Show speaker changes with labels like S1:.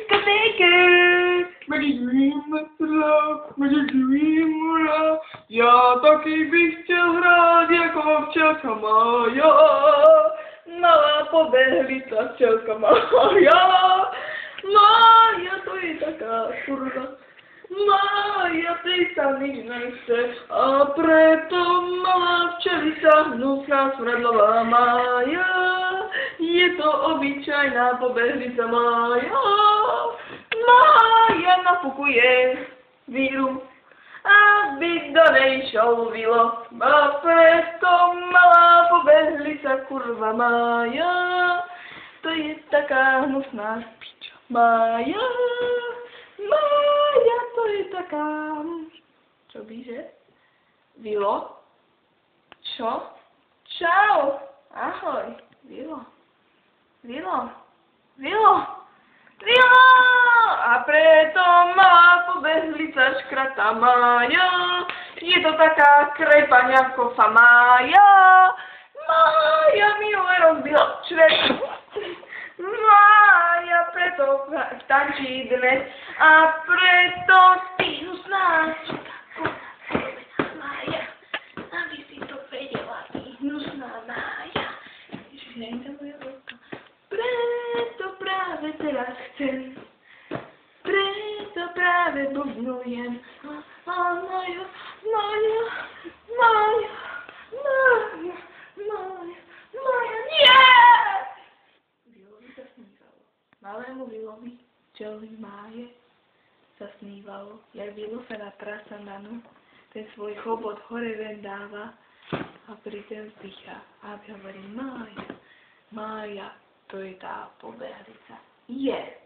S1: diskotéke. Ja taky bych chtěl hrát jako včelka Mája. Malá pobehlica včelka Mája. Mája, to je taká kurva. Mája, tej sa nič nechce. A preto malá včelica, hnusná smradlová Mája. Je to obyčajná pobehlica Mája. Mája napukuje víru, aby do nej šol vilo. A preto malá pobehlica kurva Mája. To je taká hnusná piča Mája. Mája, to je taká... Čo byže? Vilo? Čo? Čau! Ahoj, Vilo. Vilo. Vilo. Vilo! A preto má pobehlica škrata Mája. Je to taká krepaňa kofa Mája. Mája milé rozbila črepu. Mája preto tančí dnes. A preto ty hnusná Mája. Aby si to vedela, ty hnusná Mája. Ježiš, neviem to moje ruka. Preto práve teraz chcem. Preto práve bubnujem. Mája, Mája, Mája, Mája, Mája, Mája, nie! Vilovi sa snívalo. Malému Vilovi, včelnej Máje, sa snívalo, jak Vilo sa natrása na ňu, ten svoj chobot hore ven dáva a pritom vzdychá a hovorí Mája, Mája, to je tá pobehlica. Je!